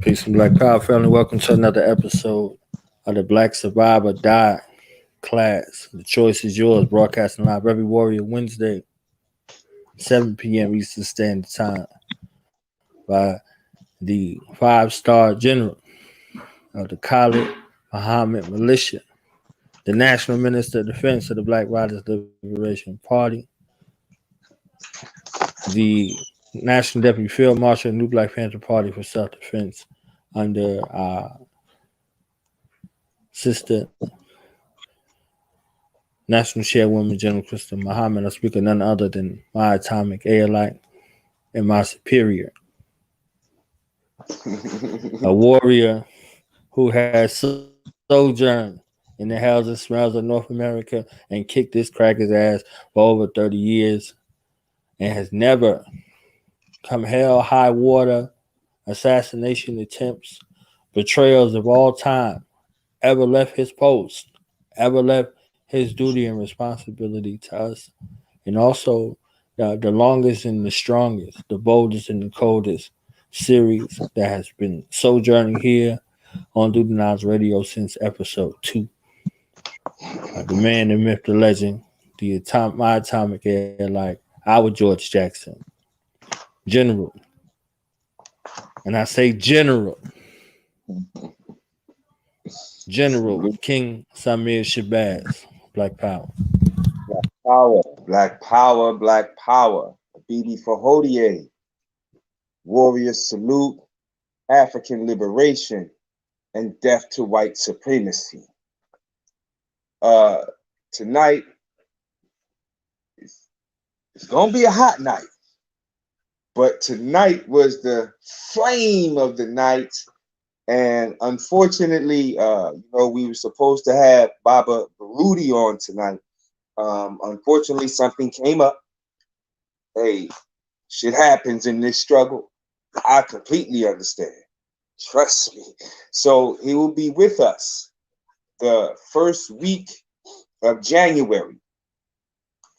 Peace and Black Power family. Welcome to another episode of the Black Survivor Die class. The choice is yours. Broadcasting live every Warrior Wednesday, 7 p.m. Eastern Standard Time by the five-star general of the Khalid Muhammad Militia, the National Minister of Defense of the Black Riders Liberation Party, the National Deputy Field Marshal of the New Black Panther Party for Self-Defense under our sister National Chairwoman General Krista Muhammad. I speak of none other than my atomic airlight and my superior, a warrior who has sojourned in the hells and smells of North America and kicked this cracker's ass for over 30 years and has never, come hell, high water, assassination attempts, betrayals of all time, ever left his post, ever left his duty and responsibility to us, and also the longest and the strongest, the boldest and the coldest series that has been sojourning here on Dudenaz Radio since episode 2. The man, the myth, the legend, my atomic airlight, our George Jackson, General. And I say General King Samir Shabazz, Black Power. Black power, black power, black power. BD for Hodie, warrior salute, African liberation, and death to white supremacy. Tonight, it's gonna be a hot night, but tonight was the flame of the night. And unfortunately, we were supposed to have Baba Baruti on tonight. Unfortunately, something came up. Hey, shit happens in this struggle. I completely understand. Trust me. So he will be with us the first week of January.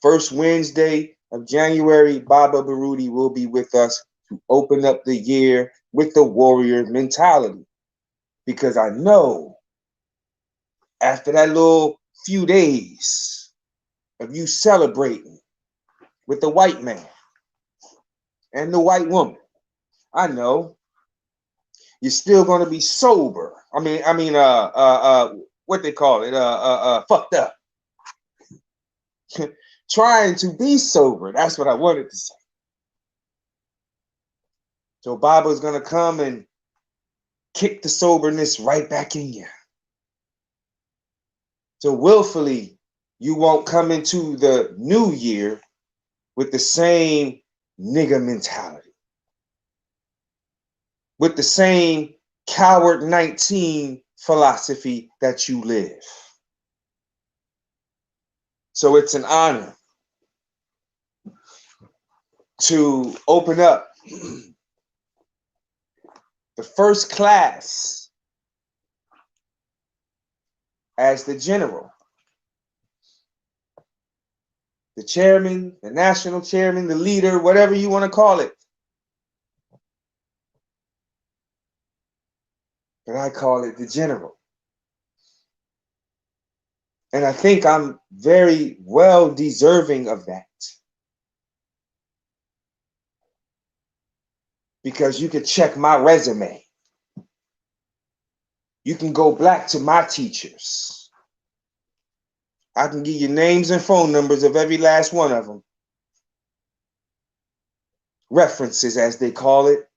First Wednesday of January, Baba Baruti will be with us to open up the year with the warrior mentality. Because I know after that little few days of you celebrating with the white man and the white woman, I know you're still gonna be sober. What they call it, fucked up. Trying to be sober. That's what I wanted to say. So Baba's gonna come and kick the soberness right back in you. So willfully, you won't come into the new year with the same nigga mentality, with the same coward 19 philosophy that you live. So it's an honor to open up the first class as the general, the chairman, the national chairman, the leader, whatever you want to call it. But I call it the general. And I think I'm very well deserving of that. Because you can check my resume. You can go back to my teachers. I can give you names and phone numbers of every last one of them. References, as they call it.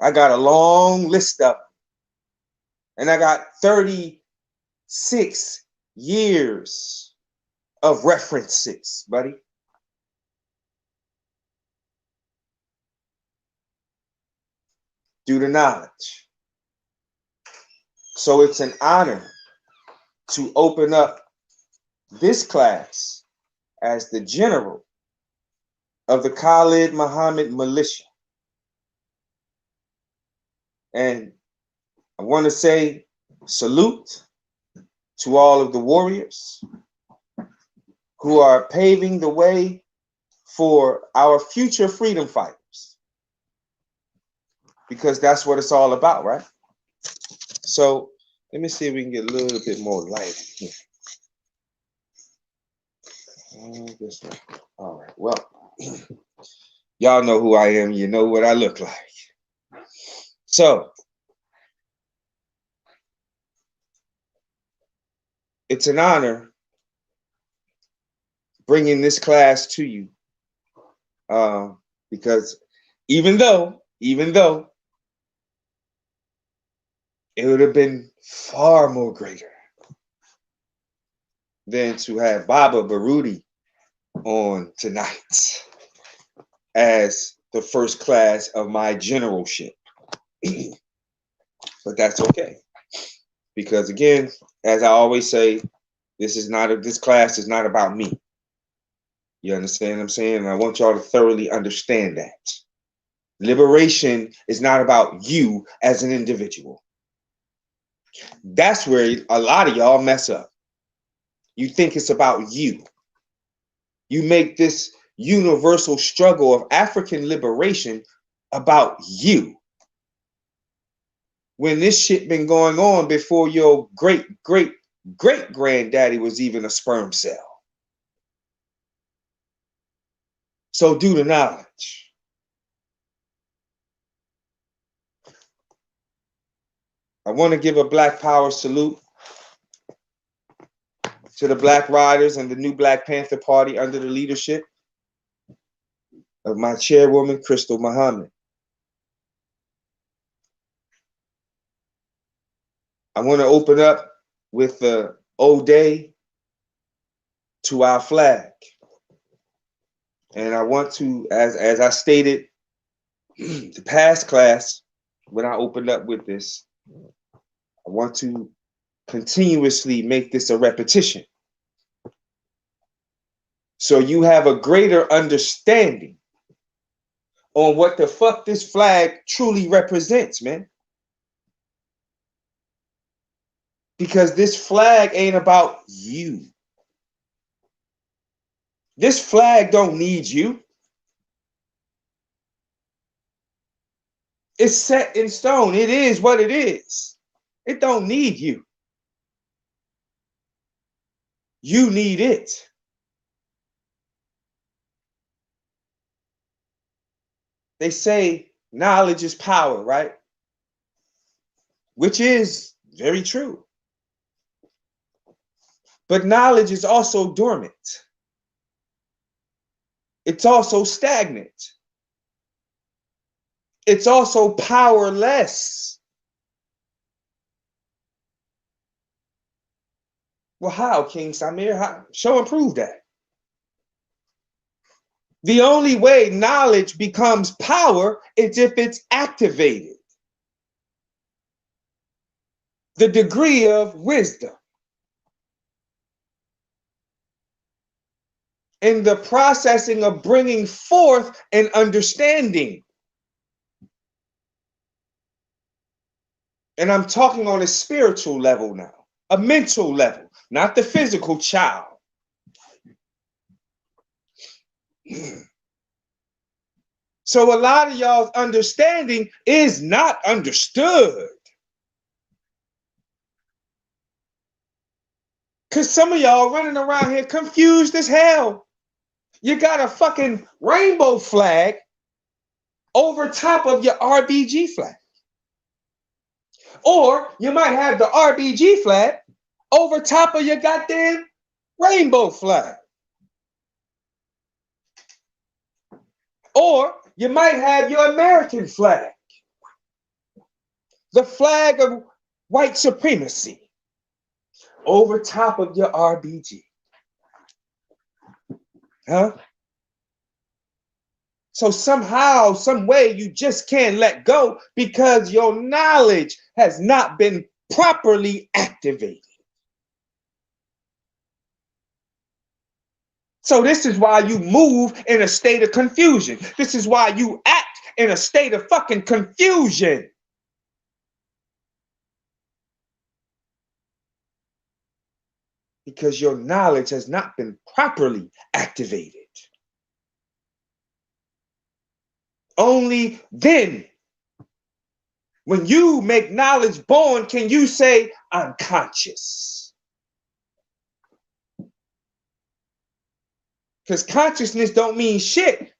I got a long list of them. And I got 36 years of references, buddy. Due to knowledge. So it's an honor to open up this class as the general of the Khalid Muhammad Militia. And I want to say salute to all of the warriors who are paving the way for our future freedom fighters, because that's what it's all about, right? So let me see if we can get a little bit more light here. This one. All right. Well, y'all know who I am. You know what I look like. So it's an honor bringing this class to you, because even though it would have been far more greater than to have Baba Baruti on tonight as the first class of my generalship. But that's okay, because again, as I always say, this class is not about me. You understand what I'm saying? And I want y'all to thoroughly understand that. Liberation is not about you as an individual. That's where a lot of y'all mess up. You think it's about you. You make this universal struggle of African liberation about you, when this shit been going on before your great granddaddy was even a sperm cell. So do the knowledge. I want to give a Black Power salute to the Black Riders and the new Black Panther Party under the leadership of my chairwoman, Crystal Muhammad. I want to open up with the Ode to our flag. And I want to, as I stated the past class, when I opened up with this, I want to continuously make this a repetition, so you have a greater understanding on what the fuck this flag truly represents, man. Because this flag ain't about you. This flag don't need you. It's set in stone. It is what it is. It don't need you. You need it. They say knowledge is power, right? Which is very true. But knowledge is also dormant. It's also stagnant. It's also powerless. Well, how, King Samir? How? Show and prove that. The only way knowledge becomes power is if it's activated. The degree of wisdom. In the processing of bringing forth an understanding. And I'm talking on a spiritual level now, a mental level, not the physical child. So a lot of y'all's understanding is not understood. Because some of y'all running around here confused as hell. You got a fucking rainbow flag over top of your RBG flag. Or you might have the RBG flag over top of your goddamn rainbow flag. Or you might have your American flag, the flag of white supremacy, over top of your RBG. Huh? So somehow, some way, you just can't let go because your knowledge has not been properly activated. So this is why you move in a state of confusion. This is why you act in a state of fucking confusion. Because your knowledge has not been properly activated. Only then, when you make knowledge born, can you say, I'm conscious. Because consciousness don't mean shit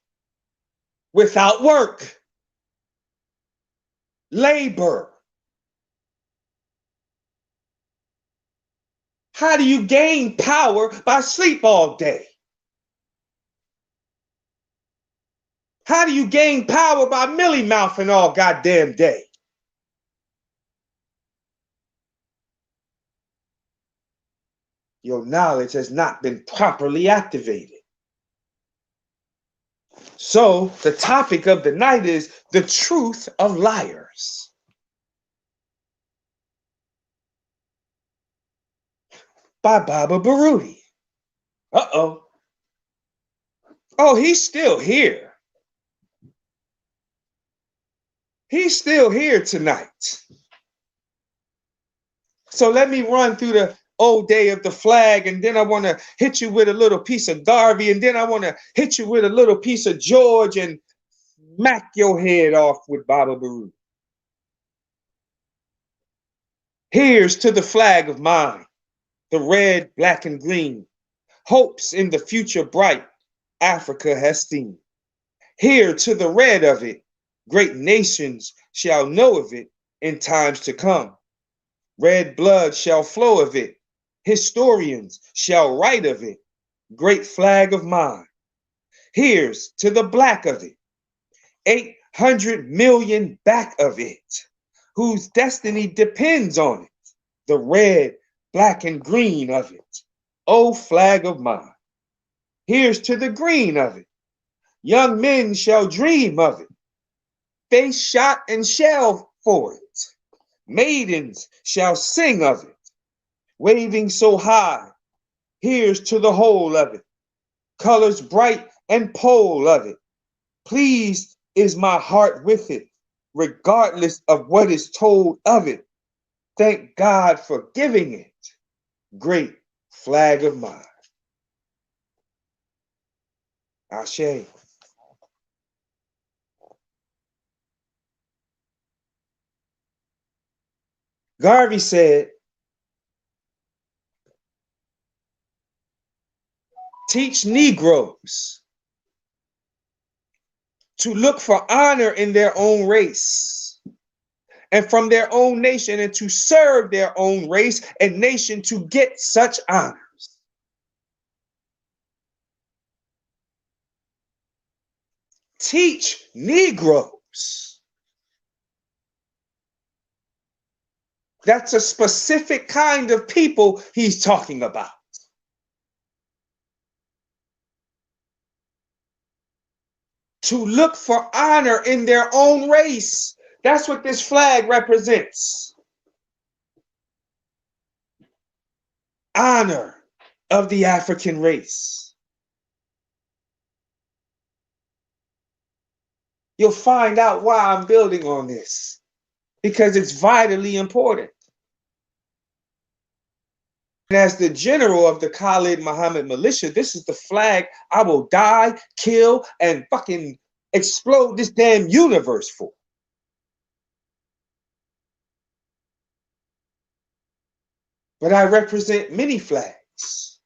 without work, labor. How do you gain power by sleep all day? How do you gain power by millie mouthing all goddamn day? Your knowledge has not been properly activated. So the topic of the night is the truth of liars. By Baba Baruti. Uh-oh. Oh, he's still here. He's still here tonight. So let me run through the old day of the flag, and then I want to hit you with a little piece of Garvey, and then I want to hit you with a little piece of George and smack your head off with Baba Baruti. Here's to the flag of mine, the red, black, and green. Hopes in the future bright, Africa has seen. Here to the red of it, great nations shall know of it in times to come. Red blood shall flow of it, historians shall write of it, great flag of mine. Here's to the black of it, 800 million back of it, whose destiny depends on it, the red, black, and green of it, oh flag of mine. Here's to the green of it, young men shall dream of it, face shot and shell for it, maidens shall sing of it, waving so high. Here's to the whole of it, colors bright and pole of it. Pleased is my heart with it, regardless of what is told of it. Thank God for giving it, great flag of mine. Ashe. Garvey said, teach Negroes to look for honor in their own race and from their own nation, and to serve their own race and nation to get such honors. Teach Negroes. That's a specific kind of people he's talking about. To look for honor in their own race. That's what this flag represents. Honor of the African race. You'll find out why I'm building on this, because it's vitally important. And as the general of the Khalid Muhammad militia, this is the flag I will die, kill, and fucking explode this damn universe for. But I represent many flags.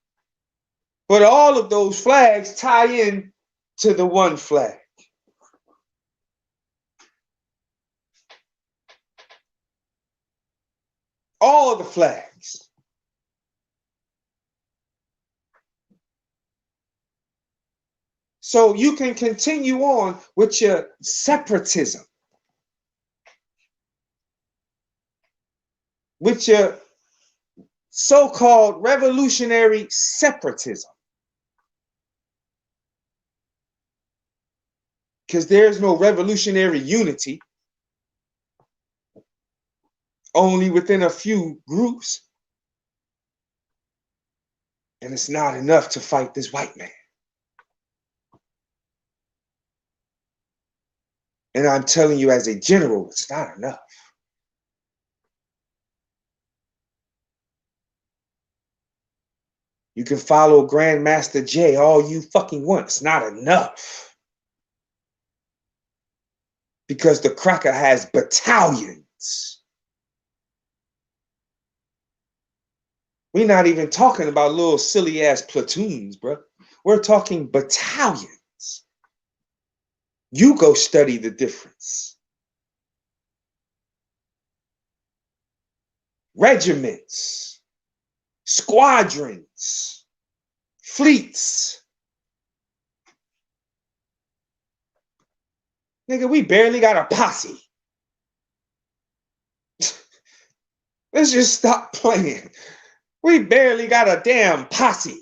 But all of those flags tie in to the one flag. All the flags. So you can continue on with your separatism, with your so-called revolutionary separatism. Because there's no revolutionary unity, only within a few groups. And it's not enough to fight this white man. And I'm telling you as a general, it's not enough. You can follow Grandmaster Jay all you fucking want. It's not enough. because the cracker has battalions. We're not even talking about little silly ass platoons, bro. We're talking battalions. You go study the difference. Regiments, squadrons, fleets. Nigga, we barely got a posse. Let's just stop playing. We barely got a damn posse.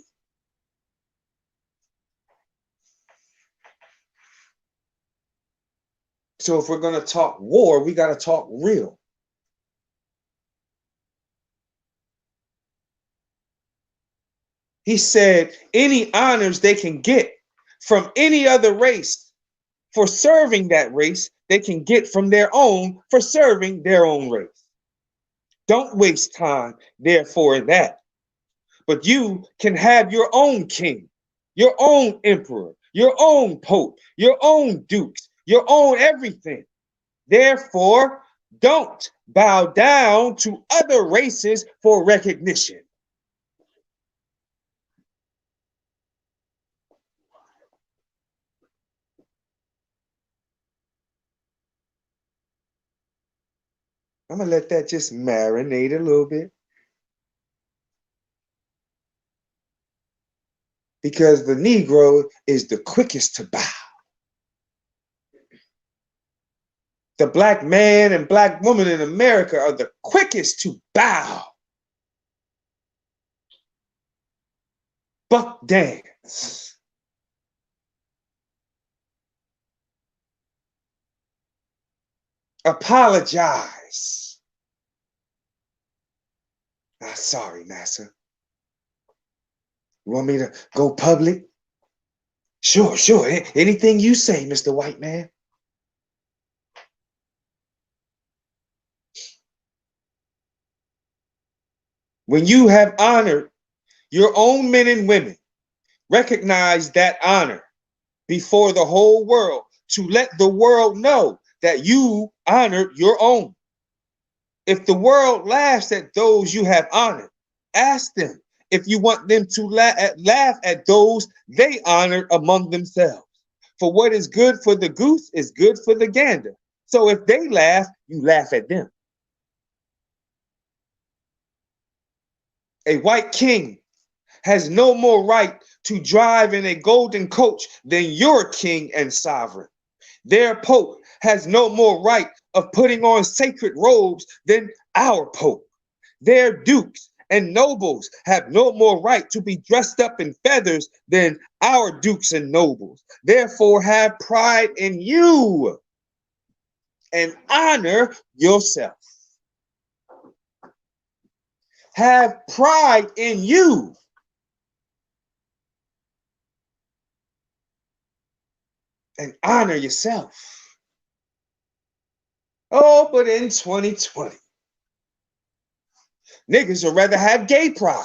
So if we're going to talk war, we got to talk real. He said any honors they can get from any other race for serving that race, they can get from their own for serving their own race. Don't waste time, therefore, in that. But you can have your own king, your own emperor, your own pope, your own dukes, your own everything. Therefore, don't bow down to other races for recognition. I'm going to let that just marinate a little bit. Because the Negro is the quickest to bow. The black man and black woman in America are the quickest to bow. Buck dance. Apologize. Sorry, Massa. You want me to go public? Sure. Anything you say, Mr. White Man. When you have honored your own men and women, recognize that honor before the whole world to let the world know that you honored your own. If the world laughs at those you have honored, ask them if you want them to laugh at those they honored among themselves. For what is good for the goose is good for the gander. So if they laugh, you laugh at them. A white king has no more right to drive in a golden coach than your king and sovereign. Their pope has no more right of putting on sacred robes than our pope. Their dukes and nobles have no more right to be dressed up in feathers than our dukes and nobles. Therefore, have pride in you and honor yourself. Have pride in you. And honor yourself. Oh, but in 2020, niggas would rather have gay pride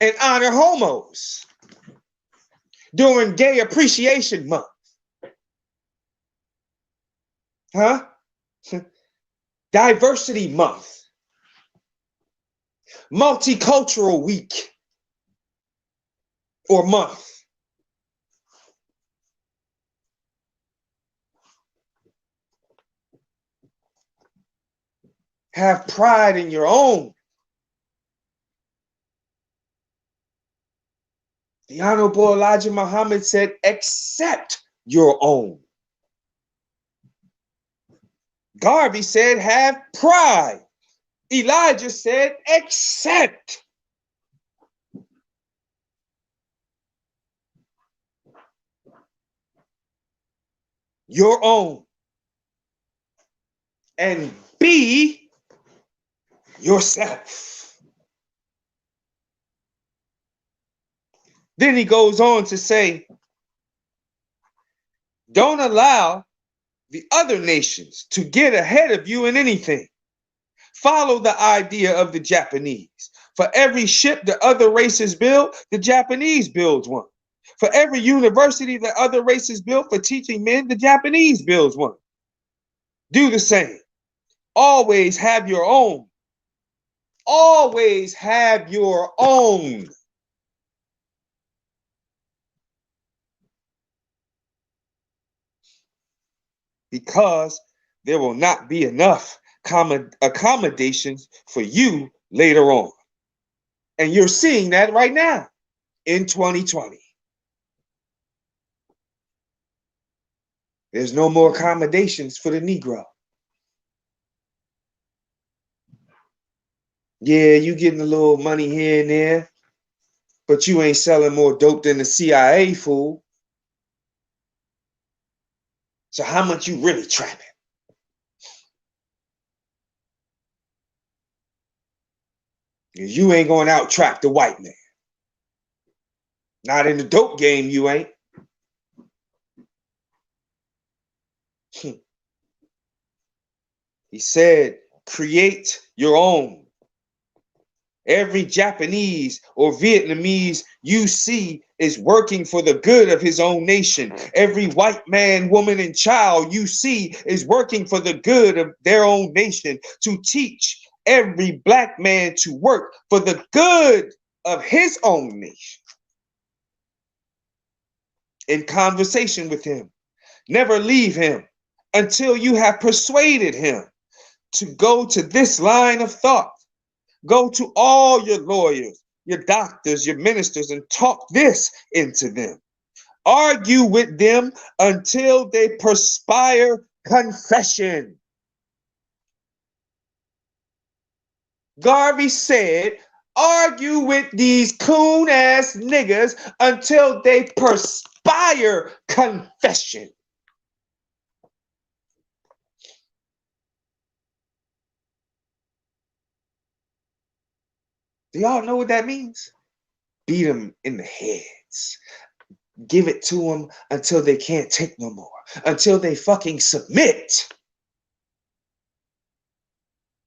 and honor homos during Gay Appreciation Month. Huh? Diversity Month. Multicultural Week or month. Have pride in your own. The Honorable Elijah Muhammad said, accept your own. Garvey said, have pride. Elijah said, accept. Your own. And be yourself. Then he goes on to say, don't allow the other nations to get ahead of you in anything. Follow the idea of the Japanese. For every ship the other races build, the Japanese build one. For every university that other races built for teaching men, the Japanese builds one. Do the same. Always have your own. Always have your own. Because there will not be enough accommodations for you later on. And you're seeing that right now in 2020. There's no more accommodations for the Negro. Yeah, you getting a little money here and there, but you ain't selling more dope than the CIA, fool. So how much you really trapping? You ain't going out trap the white man. Not in the dope game, you ain't. He said, create your own. Every Japanese or Vietnamese you see is working for the good of his own nation. Every white man, woman, and child you see is working for the good of their own nation. To teach every black man to work for the good of his own nation. In conversation with him, never leave him until you have persuaded him to go to this line of thought. Go to all your lawyers, your doctors, your ministers, and talk this into them. Argue with them until they perspire confession. Garvey said, argue with these coon-ass niggas until they perspire confession. Do y'all know what that means? Beat them in the heads. Give it to them until they can't take no more. Until they fucking submit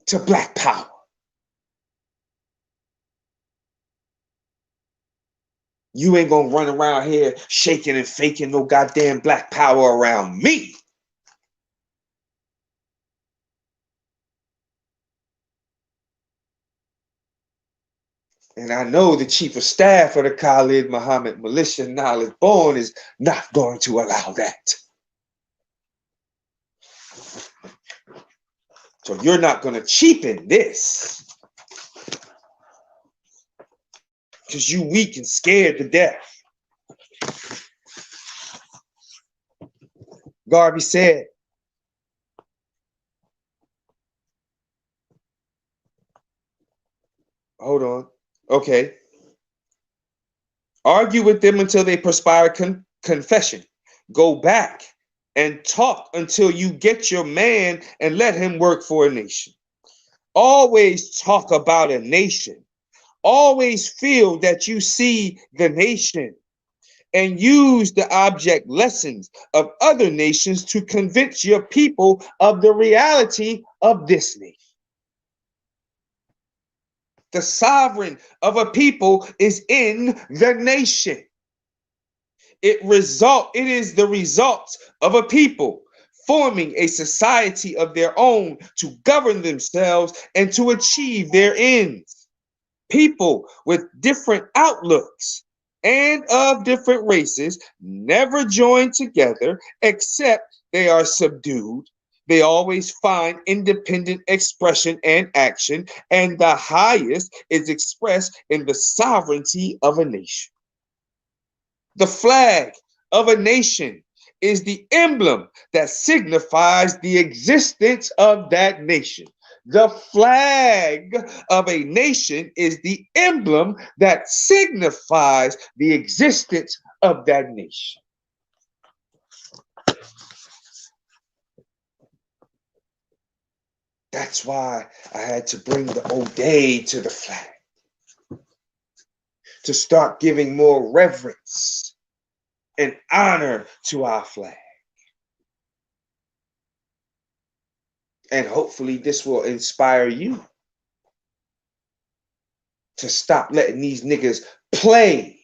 to black power. You ain't gonna run around here shaking and faking no goddamn black power around me. And I know the chief of staff of the Khalid Muhammad militia, Knowledge Born, is not going to allow that. So you're not going to cheapen this. Because you weak and scared to death. Garvey said, hold on. Okay. Argue with them until they perspire confession. Go back and talk until you get your man and let him work for a nation. Always talk about a nation. Always feel that you see the nation and use the object lessons of other nations to convince your people of the reality of this nation. The sovereign of a people is in the nation. It is the result of a people forming a society of their own to govern themselves and to achieve their ends. People with different outlooks and of different races never join together except they are subdued. They always find independent expression and action, and the highest is expressed in the sovereignty of a nation. The flag of a nation is the emblem that signifies the existence of that nation. The flag of a nation is the emblem that signifies the existence of that nation. That's why I had to bring the O'Day to the flag. To start giving more reverence and honor to our flag. And hopefully this will inspire you to stop letting these niggas play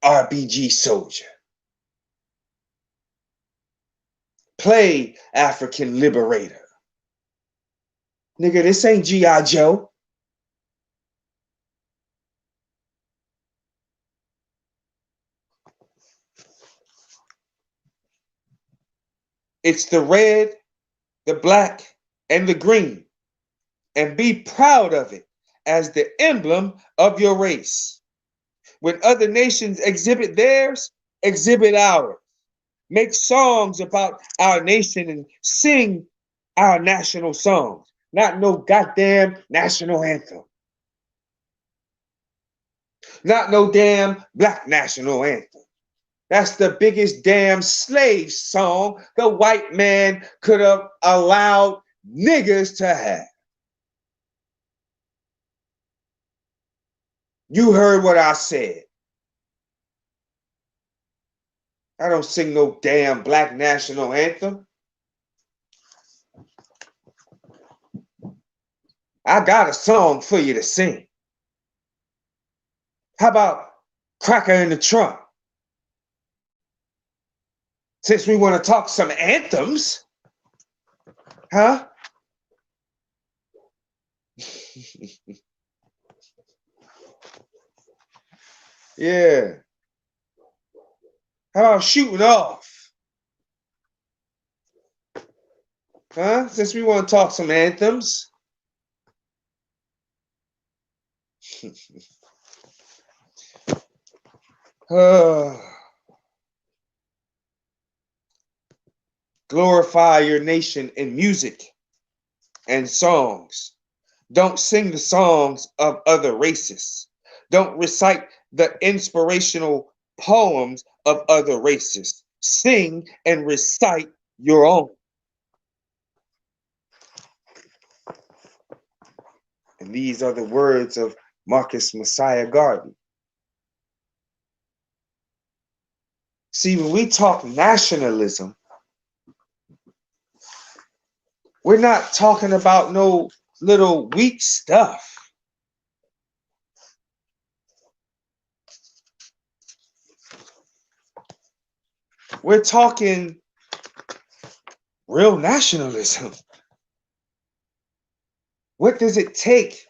RBG soldier. Play African liberator. Nigga, this ain't G.I. Joe. It's the red, the black, and the green. And be proud of it as the emblem of your race. When other nations exhibit theirs, exhibit ours. Make songs about our nation and sing our national songs, not no goddamn national anthem. Not no damn black national anthem. That's the biggest damn slave song the white man could have allowed niggas to have. You heard what I said. I don't sing no damn black national anthem. I got a song for you to sing. How about Cracker in the Trunk? Since we want to talk some anthems, huh? Yeah. How about Shooting Off? Huh? Since we want to talk some anthems. Glorify your nation in music and songs. Don't sing the songs of other races. Don't recite the inspirational poems of other races. Sing and recite your own. And these are the words of Marcus Messiah Garvey. See, when we talk nationalism, we're not talking about no little weak stuff. We're talking real nationalism. What does it take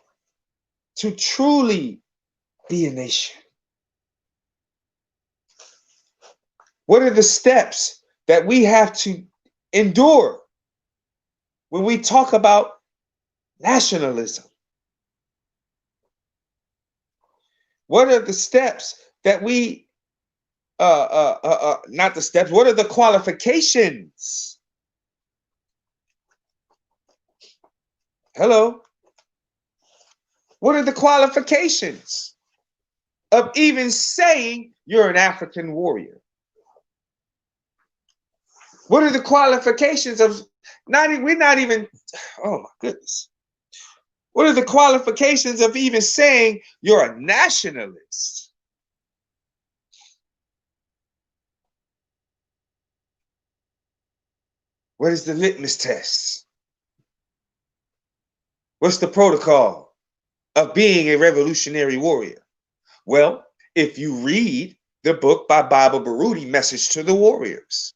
to truly be a nation? What are the steps that we have to endure when we talk about nationalism? What are the steps that we, not the steps, what are the qualifications? Hello? What are the qualifications of even saying you're an African warrior? What are the qualifications of we're not even, oh my goodness. What are the qualifications of even saying you're a nationalist? What is the litmus test? What's the protocol of being a revolutionary warrior? Well, if you read the book by Mwalimu Baruti, Message to the Warriors,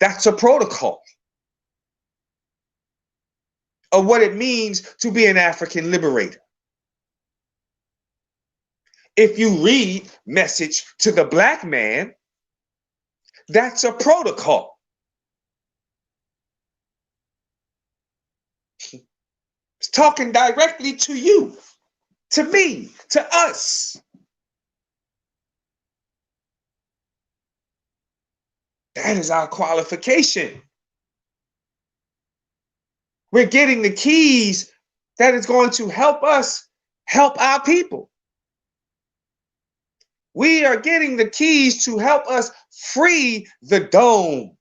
that's a protocol of what it means to be an African liberator. If you read Message to the Black Man, that's a protocol. It's talking directly to you, to me, to us. That is our qualification. We're getting the keys that is going to help us help our people. We are getting the keys to help us free the dome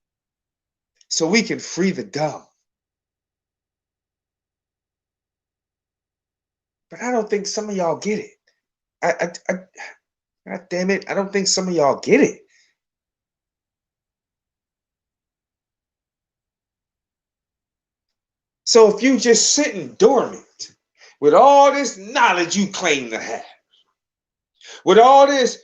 so we can free the dumb. But I don't think some of y'all get it. God damn it, I don't think some of y'all get it. So if you just sitting dormant with all this knowledge you claim to have, with all this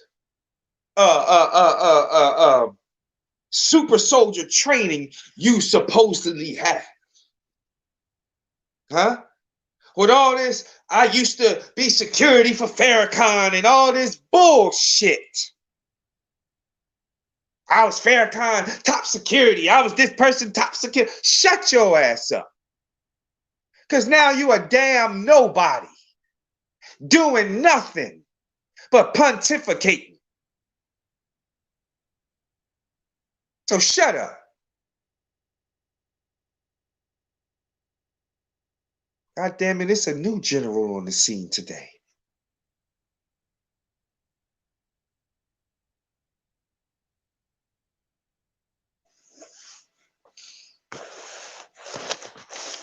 super soldier training you supposedly have? Huh? With all this, I used to be security for Farrakhan and all this bullshit. I was Farrakhan top security. I was this person top security. Shut your ass up. Because now you a damn nobody doing nothing but pontificating. So shut up. God damn it, it's a new general on the scene today.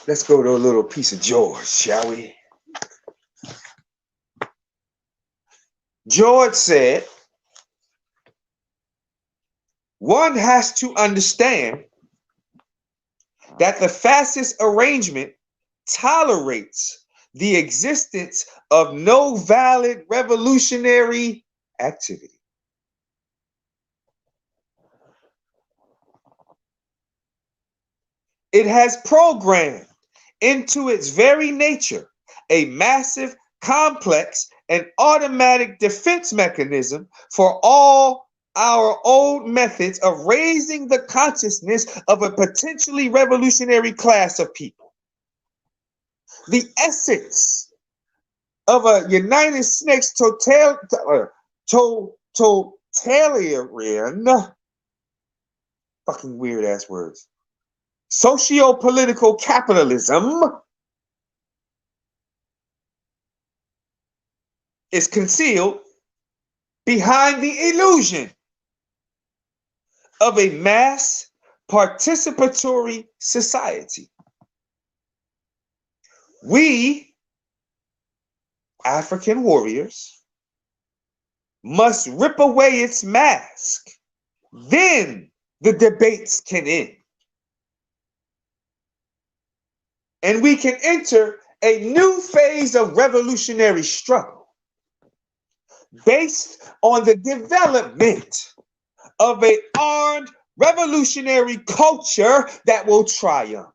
Let's go to a little piece of George, shall we? George said, one has to understand that the fascist arrangement tolerates the existence of no valid revolutionary activity. It has programmed into its very nature a massive, complex, and automatic defense mechanism for all our old methods of raising the consciousness of a potentially revolutionary class of people. The essence of a United States totalitarian, fucking weird ass words, socio-political capitalism is concealed behind the illusion of a mass participatory society. We, African warriors, must rip away its mask. Then the debates can end. And we can enter a new phase of revolutionary struggle based on the development of an armed revolutionary culture that will triumph.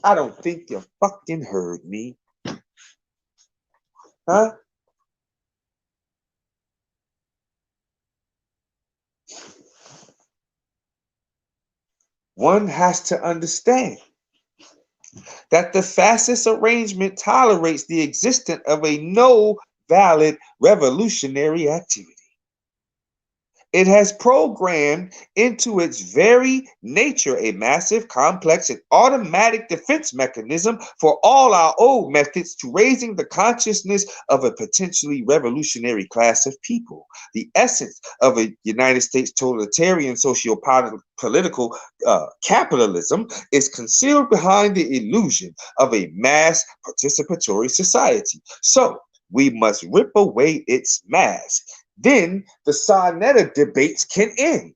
I don't think you fucking heard me. Huh? One has to understand that the fascist arrangement tolerates the existence of a no valid revolutionary activity. It has programmed into its very nature a massive, complex, and automatic defense mechanism for all our old methods to raising the consciousness of a potentially revolutionary class of people. The essence of a United States totalitarian socio-political capitalism is concealed behind the illusion of a mass participatory society. So, we must rip away its mask. Then the Sarnetta debates can end.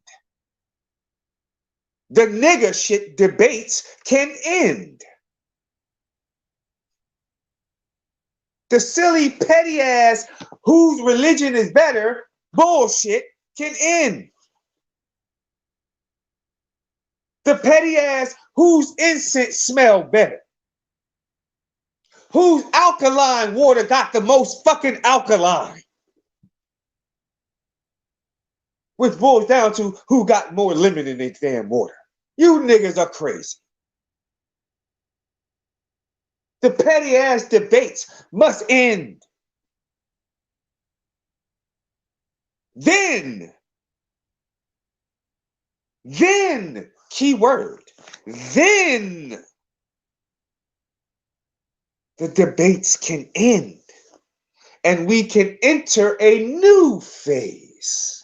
The nigger shit debates can end. The silly, petty ass, whose religion is better bullshit can end. The petty ass, whose incense smell better. Whose alkaline water got the most fucking alkaline. Which boils down to who got more lemon in their damn water. You niggas are crazy. The petty ass debates must end. Then, key word, then the debates can end and we can enter a new phase.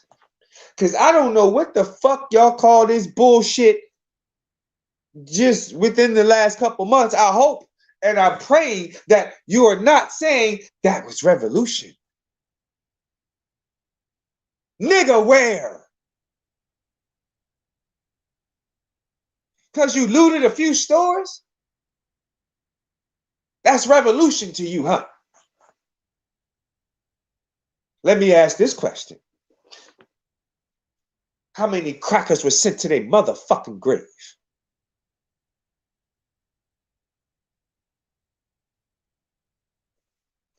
Because I don't know what the fuck y'all call this bullshit just within the last couple months. I hope and I'm praying that you are not saying that was revolution. Nigga, where? Because you looted a few stores? That's revolution to you, huh? Let me ask this question. How many crackers were sent to their motherfucking grave?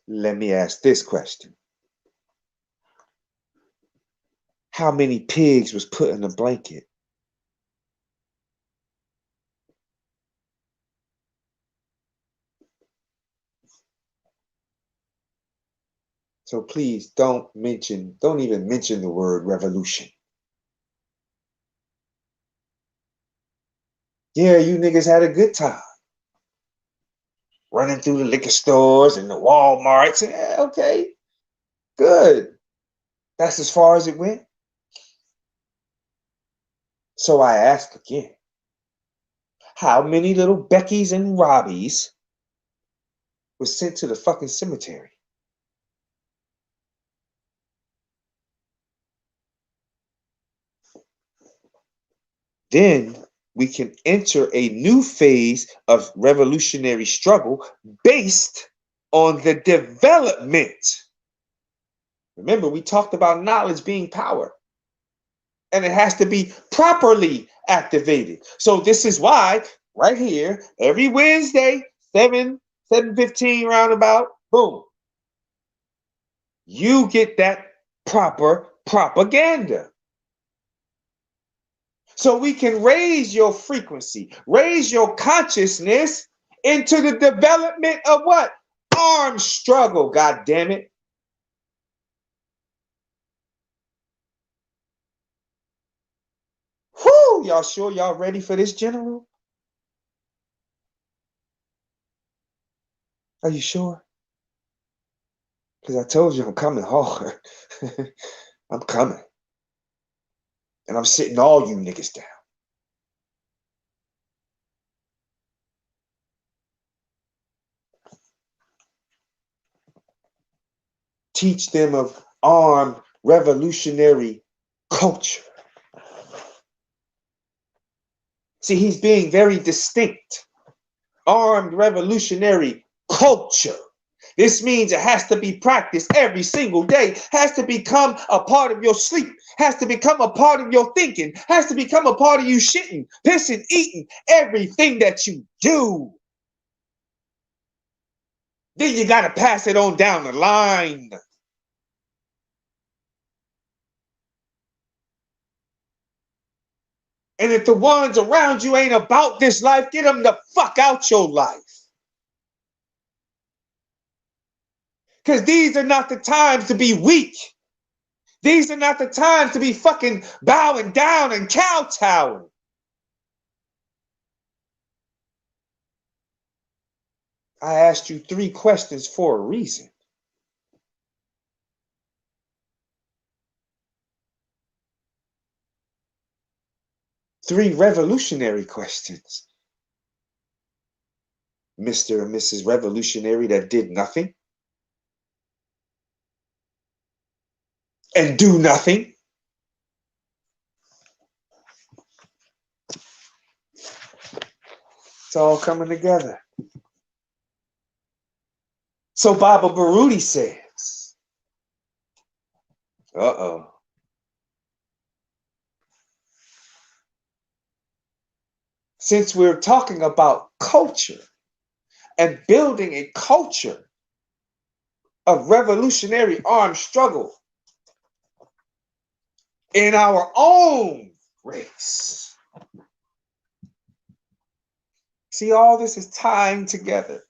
Let me ask this question. How many pigs was put in a blanket? So please don't even mention the word revolution. Yeah, you niggas had a good time. Running through the liquor stores and the Walmarts. Yeah, okay, good. That's as far as it went. So I ask again, how many little Beckys and Robbies was sent to the fucking cemetery? Then we can enter a new phase of revolutionary struggle based on the development. Remember, we talked about knowledge being power, and it has to be properly activated. So this is why right here, every Wednesday, 7:15 roundabout, boom, you get that proper propaganda. So we can raise your frequency, raise your consciousness into the development of what? Armed struggle, God damn it. Whoo, y'all sure y'all ready for this, General? Are you sure? Because I told you I'm coming hard. I'm coming. And I'm sitting all you niggas down. Teach them of armed revolutionary culture. See, he's being very distinct. Armed revolutionary culture. This means it has to be practiced every single day, has to become a part of your sleep, has to become a part of your thinking, has to become a part of you shitting, pissing, eating, everything that you do. Then you got to pass it on down the line. And if the ones around you ain't about this life, get them the fuck out your life. Because these are not the times to be weak. These are not the times to be fucking bowing down and kowtowing. I asked you 3 questions for a reason. Three revolutionary questions. Mr. and Mrs. Revolutionary that did nothing and do nothing. It's all coming together. So Baba Baruti says, uh-oh. Since we're talking about culture and building a culture of revolutionary armed struggle in our own race. See, all this is tying together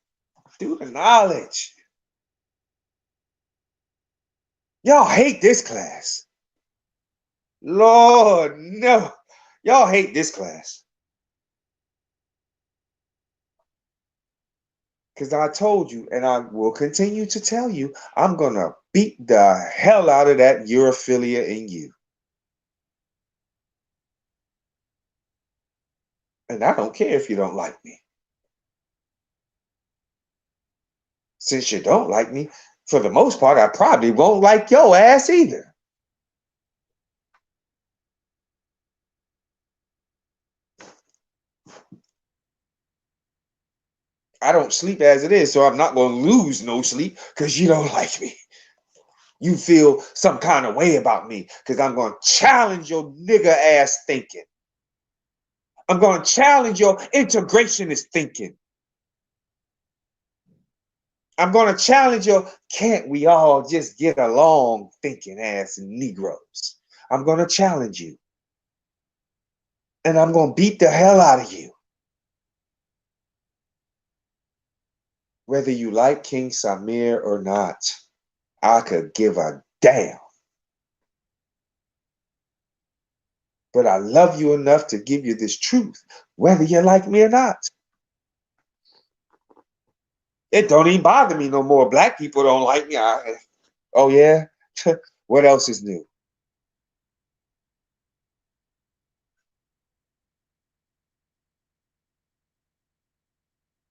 through the knowledge. Y'all hate this class. Lord, no. Y'all hate this class. Because I told you, and I will continue to tell you, I'm going to beat the hell out of that Europhilia in you. And I don't care if you don't like me. Since you don't like me, for the most part, I probably won't like your ass either. I don't sleep as it is, so I'm not going to lose no sleep because you don't like me. You feel some kind of way about me because I'm going to challenge your nigga ass thinking. I'm going to challenge your integrationist thinking. I'm going to challenge your can't we all just get along thinking ass Negroes. I'm going to challenge you. And I'm going to beat the hell out of you. Whether you like King Samir or not, I could give a damn. But I love you enough to give you this truth, whether you like me or not. It don't even bother me no more. Black people don't like me. Oh, yeah? What else is new?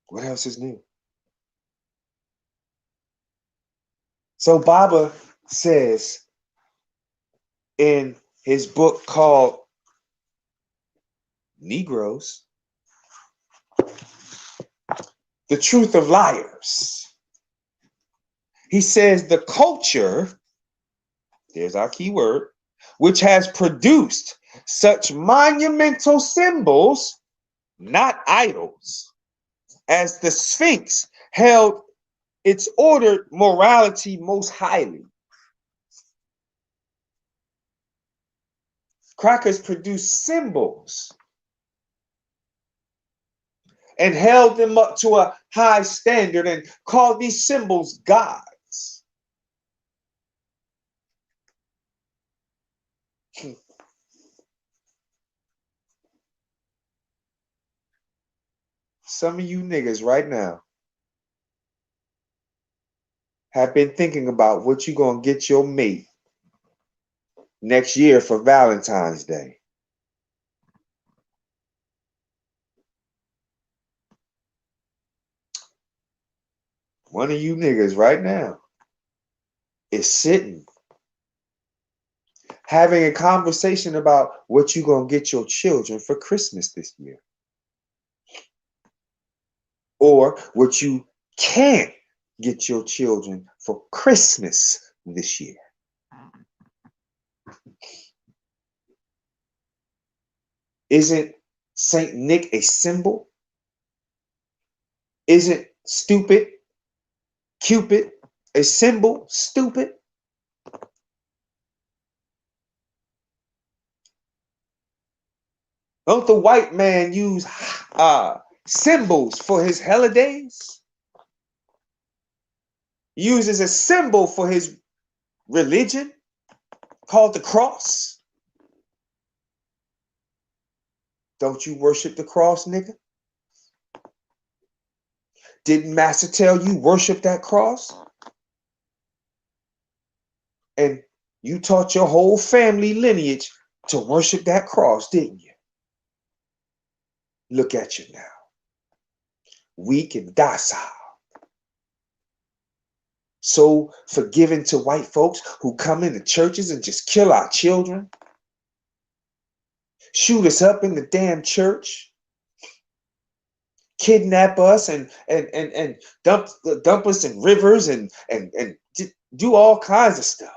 What else is new? So Baba says in his book called Negroes, The Truth of Liars. He says the culture, there's our key word, which has produced such monumental symbols, not idols, as the Sphinx held its ordered morality most highly. Crackers produced symbols and held them up to a high standard and called these symbols gods. Some of you niggas right now have been thinking about what you gonna get your mate next year for Valentine's Day. One of you niggas right now is sitting having a conversation about what you gonna get your children for Christmas this year. Or what you can't get your children for Christmas this year. Isn't Saint Nick a symbol? Isn't stupid Cupid a symbol? Stupid. Don't the white man use symbols for his holidays? He uses a symbol for his religion called the cross. Don't you worship the cross, nigga? Didn't Master tell you worship that cross? And you taught your whole family lineage to worship that cross, didn't you? Look at you now. Weak and docile. So forgiving to white folks who come into churches and just kill our children. Shoot us up in the damn church. Kidnap us and dump us in rivers and do all kinds of stuff.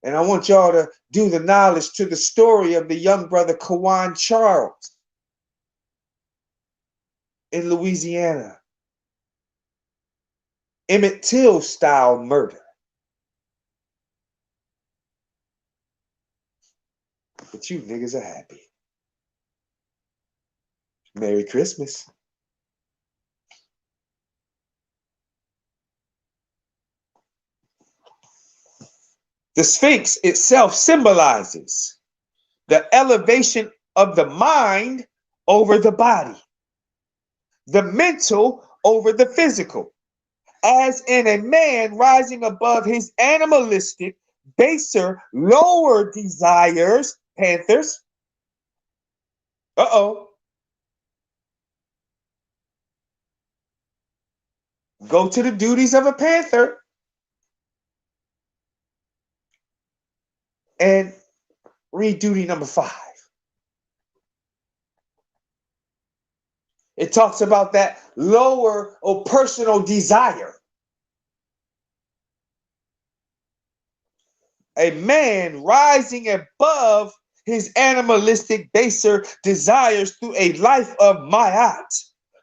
And I want y'all to do the knowledge to the story of the young brother Kawan Charles in Louisiana. Emmett Till style murder. But you niggas are happy. Merry Christmas. The Sphinx itself symbolizes the elevation of the mind over the body, the mental over the physical, as in a man rising above his animalistic, baser, lower desires, panthers. Go to the duties of a panther and read duty number 5. It It talks about that lower or personal desire. A man rising above his animalistic, baser desires through a life of ma'at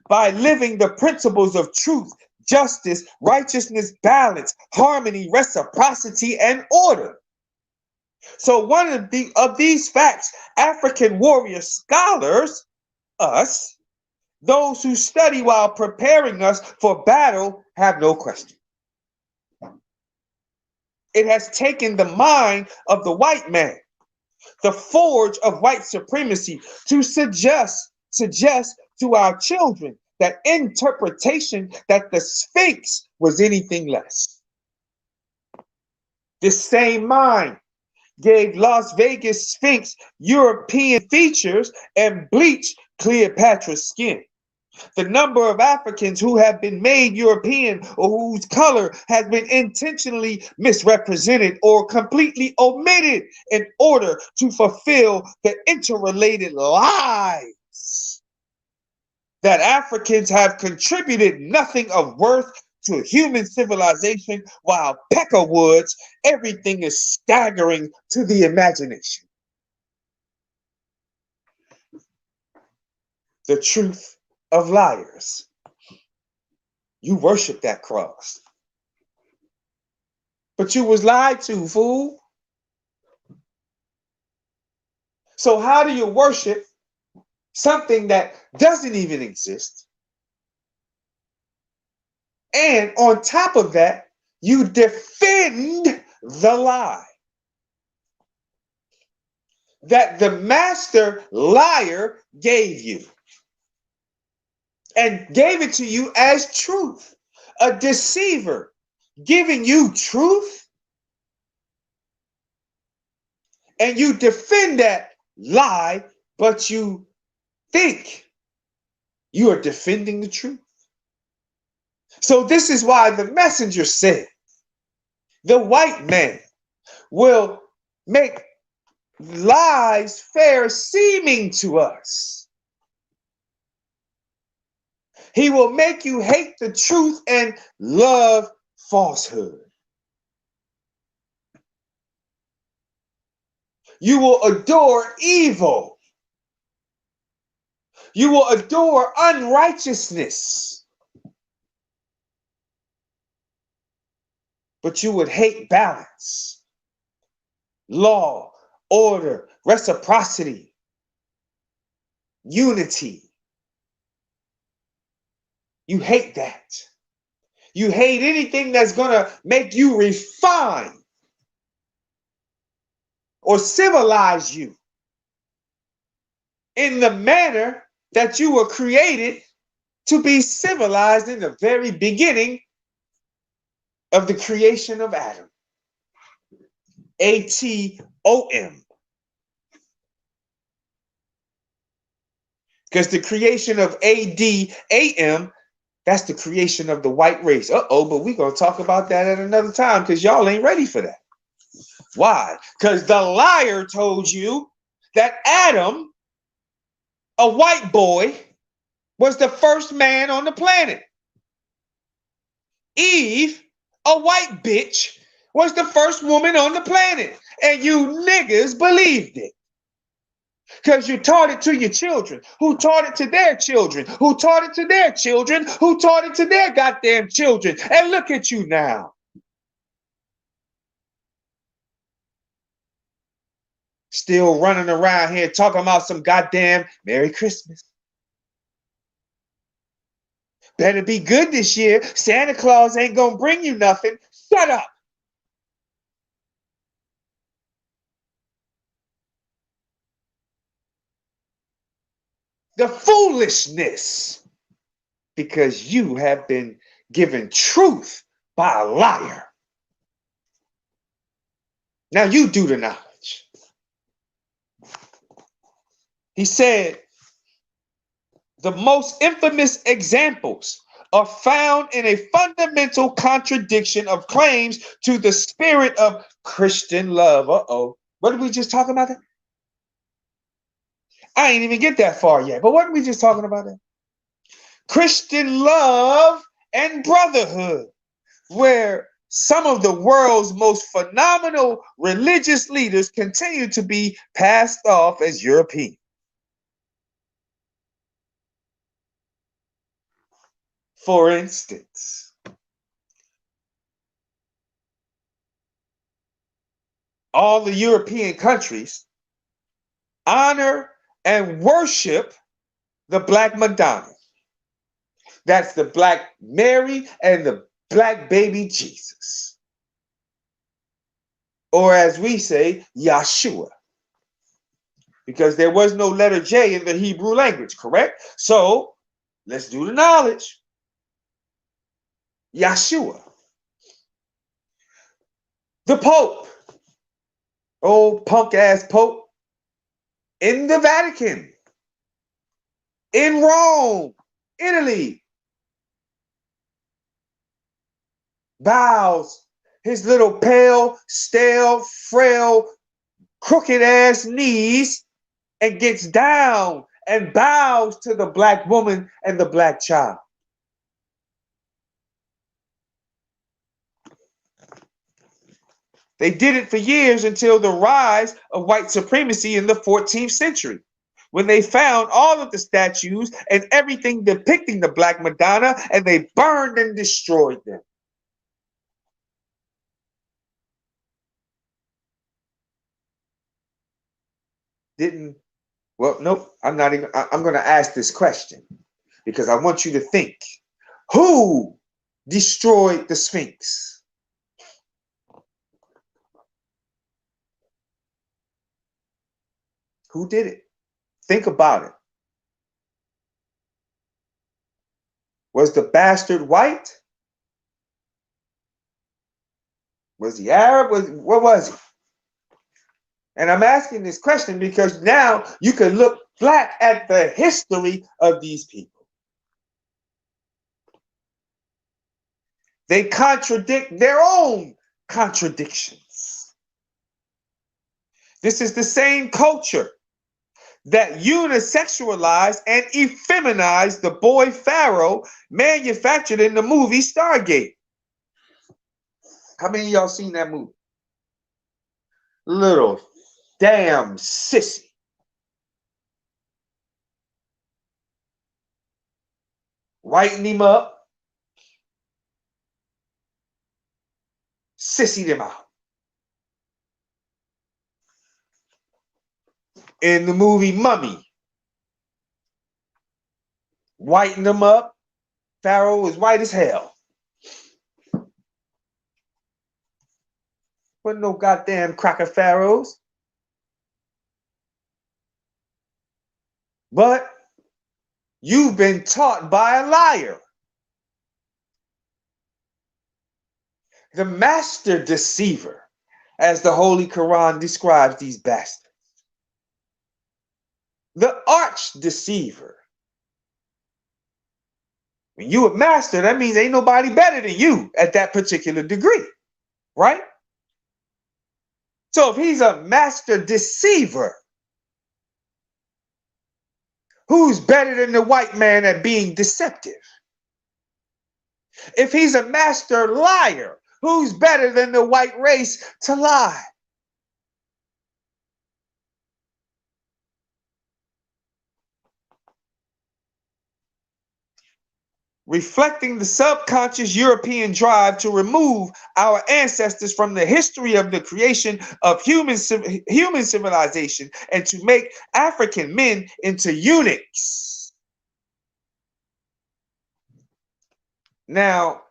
by living the principles of truth, justice, righteousness, balance, harmony, reciprocity, and order. So one of these facts, African warrior scholars, us, those who study while preparing us for battle, have no question. It has taken the mind of the white man, the forge of white supremacy, to suggest to our children that interpretation that the Sphinx was anything less. This same mind gave Las Vegas Sphinx European features and bleached Cleopatra's skin. The number of Africans who have been made European or whose color has been intentionally misrepresented or completely omitted in order to fulfill the interrelated lies that Africans have contributed nothing of worth to human civilization, while Peckerwood's everything is staggering to the imagination. The truth of liars. You worship that cross. But you was lied to, fool. So how do you worship something that doesn't even exist? And on top of that, you defend the lie that the master liar gave you. And gave it to you as truth. A deceiver giving you truth. And you defend that lie, but you think you are defending the truth. So this is why the messenger said, the white man will make lies fair seeming to us. He will make you hate the truth and love falsehood. You will adore evil. You will adore unrighteousness. But you would hate balance, law, order, reciprocity, unity. You hate that. You hate anything that's going to make you refine or civilize you in the manner that you were created to be civilized in the very beginning of the creation of Adam. Atom. Because the creation of Adam, that's the creation of the white race. But we're going to talk about that at another time because y'all ain't ready for that. Why? Because the liar told you that Adam, a white boy, was the first man on the planet. Eve, a white bitch, was the first woman on the planet. And you niggas believed it. Because you taught it to your children, who taught it to their children, who taught it to their children, who taught it to their goddamn children. And look at you now. Still running around here talking about some goddamn Merry Christmas. Better be good this year. Santa Claus ain't gonna bring you nothing. Shut up. The foolishness, because you have been given truth by a liar. Now you do the knowledge. He said, the most infamous examples are found in a fundamental contradiction of claims to the spirit of Christian love. What did we just talk about? That? I ain't even get that far yet. But what are we just talking about? That? Christian love and brotherhood, where some of the world's most phenomenal religious leaders continue to be passed off as European. For instance, all the European countries honor and worship the Black Madonna. That's the Black Mary and the Black baby Jesus. Or as we say, Yahshua. Because there was no letter J in the Hebrew language, correct? So let's do the knowledge. Yahshua. The Pope, old punk ass Pope, in the Vatican, in Rome, Italy, bows his little pale, stale, frail, crooked ass knees and gets down and bows to the Black woman and the Black child. They did it for years until the rise of white supremacy in the 14th century, when they found all of the statues and everything depicting the Black Madonna, and they burned and destroyed them. Nope, I'm going to ask this question because I want you to think. Who destroyed the Sphinx? Who did it? Think about it. Was the bastard white? Was he Arab? What was he? And I'm asking this question because now you can look back at the history of these people. They contradict their own contradictions. This is the same culture that unisexualized and effeminized the boy Pharaoh manufactured in the movie Stargate. How many of y'all seen that movie? Little damn sissy. Writing him up. Sissied him out. In the movie Mummy, whiten them up. Pharaoh was white as hell. Wasn't no goddamn cracker pharaohs. But you've been taught by a liar. The master deceiver, as the Holy Quran describes these bastards. The arch deceiver. When you a master, that means ain't nobody better than you at that particular degree, right? So if he's a master deceiver, who's better than the white man at being deceptive? If he's a master liar, who's better than the white race to lie? Reflecting the subconscious European drive to remove our ancestors from the history of the creation of human civilization and to make African men into eunuchs. Now,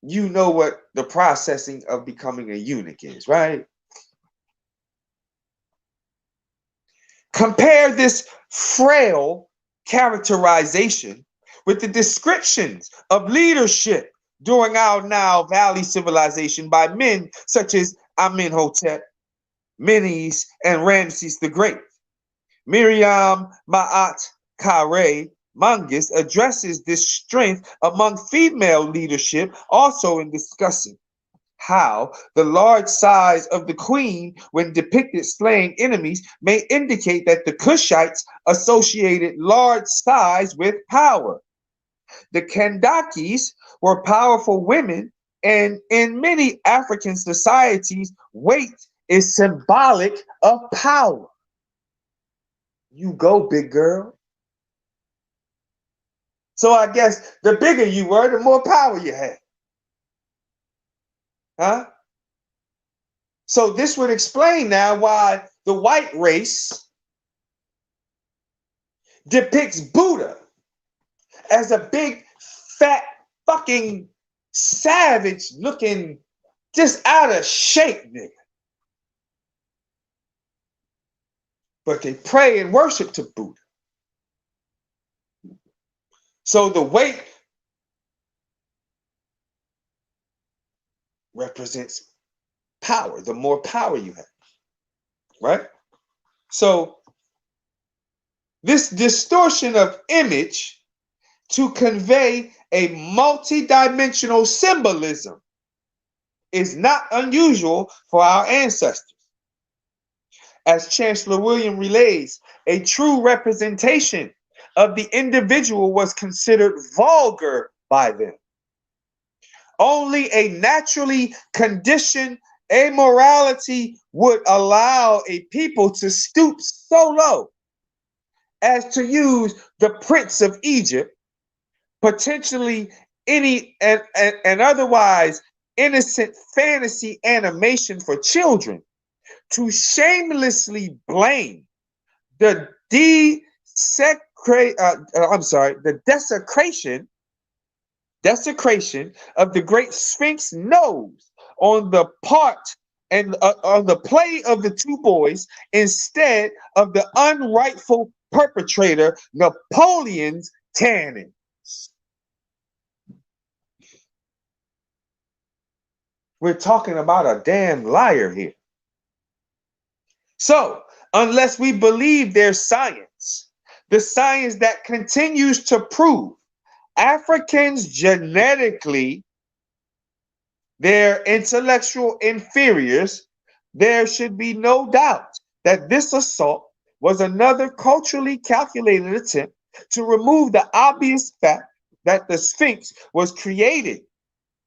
you know what the processing of becoming a eunuch is, right? Compare this frail characterization with the descriptions of leadership during our Nile Valley civilization by men such as Amenhotep, Menes, and Ramses the Great. Miriam Ma'at Kare Mangus addresses this strength among female leadership also in discussing how the large size of the queen when depicted slaying enemies may indicate that the Cushites associated large size with power. The Kandakis were powerful women, and in many African societies, weight is symbolic of power. You go, big girl. So I guess the bigger you were, the more power you had. Huh? So this would explain now why the white race depicts Buddha as a big, fat, fucking savage looking, just out of shape nigga. But they pray and worship to Buddha. So the weight represents power, the more power you have, right? So this distortion of image to convey a multidimensional symbolism is not unusual for our ancestors. As Chancellor William relays, a true representation of the individual was considered vulgar by them. Only a naturally conditioned amorality would allow a people to stoop so low as to use the Prince of Egypt, potentially any and otherwise innocent fantasy animation for children, to shamelessly blame the desecration of the great Sphinx nose on the part and on the play of the two boys instead of the unrightful perpetrator Napoleon's tanning. We're talking about a damn liar here. So, unless we believe their science, the science that continues to prove Africans genetically their intellectual inferiors, there should be no doubt that this assault was another culturally calculated attempt to remove the obvious fact that the Sphinx was created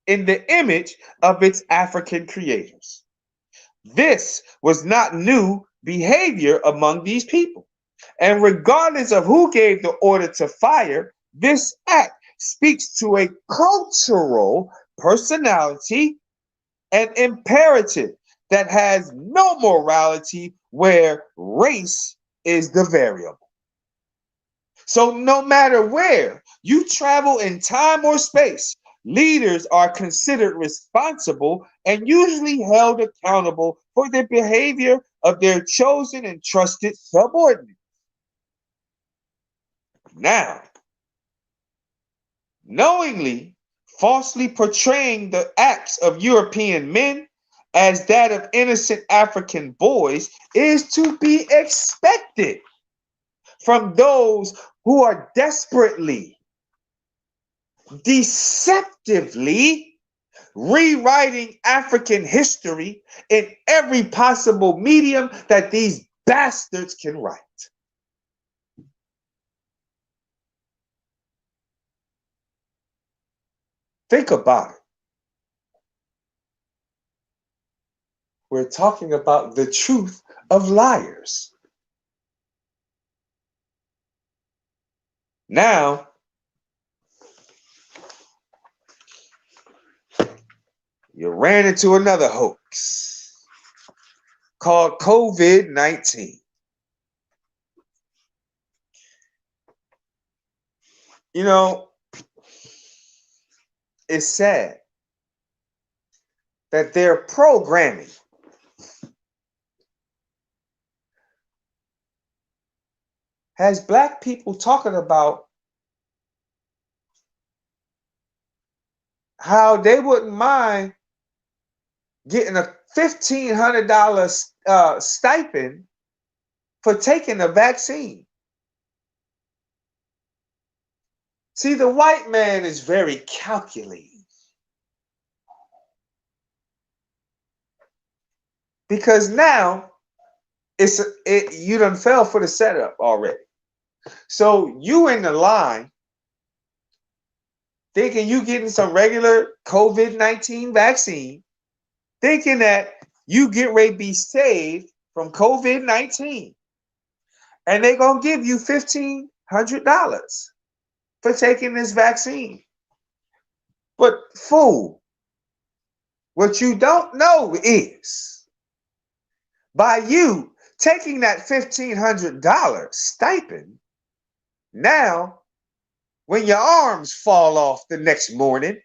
in the image of its African creators. This was not new behavior among these people. And regardless of who gave the order to fire, this act speaks to a cultural personality and imperative that has no morality where race is the variable. So no matter where you travel in time or space, leaders are considered responsible and usually held accountable for the behavior of their chosen and trusted subordinates. Now, knowingly, falsely portraying the acts of European men as that of innocent African boys is to be expected from those who are desperately, deceptively rewriting African history in every possible medium that these bastards can write. Think about it. We're talking about the truth of liars. Now, you ran into another hoax called COVID-19. You know, it's sad that their programming has Black people talking about how they wouldn't mind getting a $1,500 stipend for taking the vaccine. See, the white man is very calculating. Because now you done fell for the setup already. So you in the line thinking you getting some regular COVID-19 vaccine, thinking that you get ready to be saved from COVID-19. And they're going to give you $1,500 for taking this vaccine. But fool, what you don't know is by you taking that $1,500 stipend, now when your arms fall off the next morning,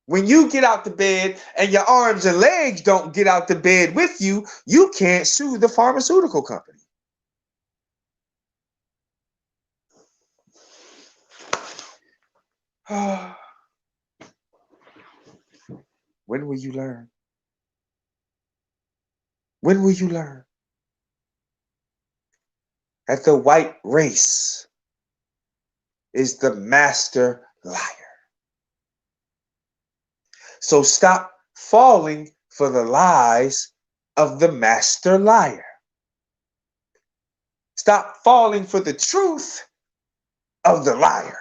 when you get out the bed and your arms and legs don't get out the bed with you, you can't sue the pharmaceutical company. When will you learn? When will you learn that the white race is the master liar? So stop falling for the lies of the master liar. Stop falling for the truth of the liar.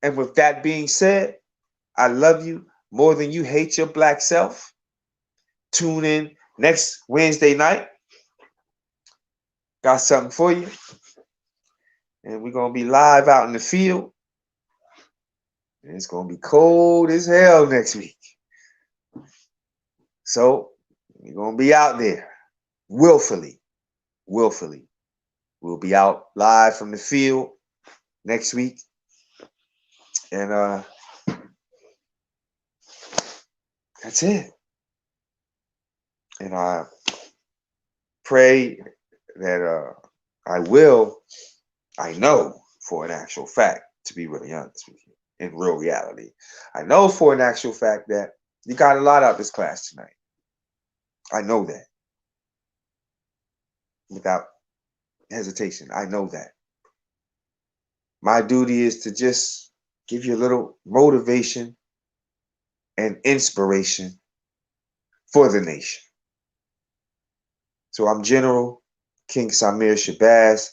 And with that being said, I love you more than you hate your black self. Tune in next Wednesday night. Got something for you. And we're going to be live out in the field. And it's going to be cold as hell next week. So we're going to be out there willfully. We'll be out live from the field next week. And that's it. And I pray that I know for an actual fact, to be really honest with you, in real reality, I know for an actual fact that you got a lot out of this class tonight. I know that. Without hesitation, I know that. My duty is to just give you a little motivation and inspiration for the nation. So I'm General King Samir Shabazz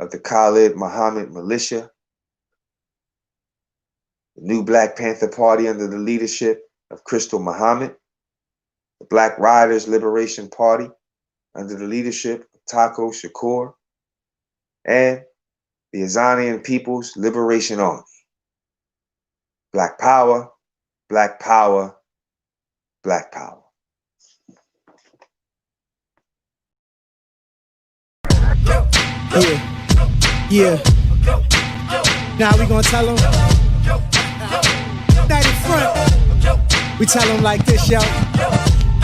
of the Khalid Muhammad Militia, the new Black Panther Party under the leadership of Crystal Muhammad, the Black Riders Liberation Party under the leadership of Taco Shakur, and the Azanian People's Liberation Army. Black power, black power, black power. Yeah. Now we gonna tell them. That in front. We tell them like this, yo.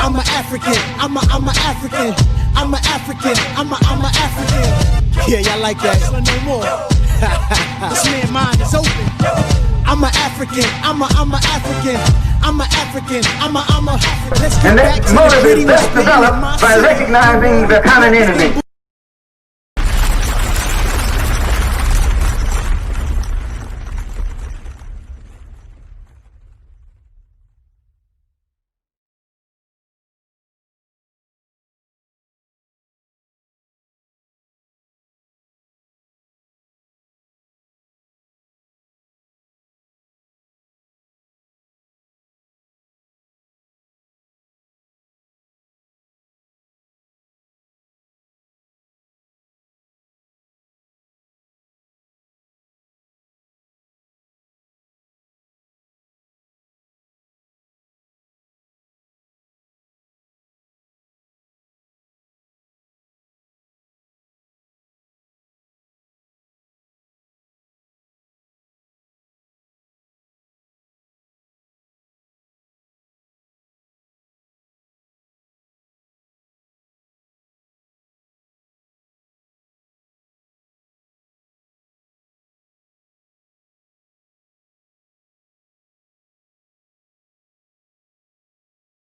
I'm an African. I'm a African. I'm an African. I'm a African. Yeah, y'all like that? No more. This man's mind is open. I'm an African. I'm a African. I'm an African. I'm a. Let's get And back that to the motive gritty is best developed by recognizing the common enemy.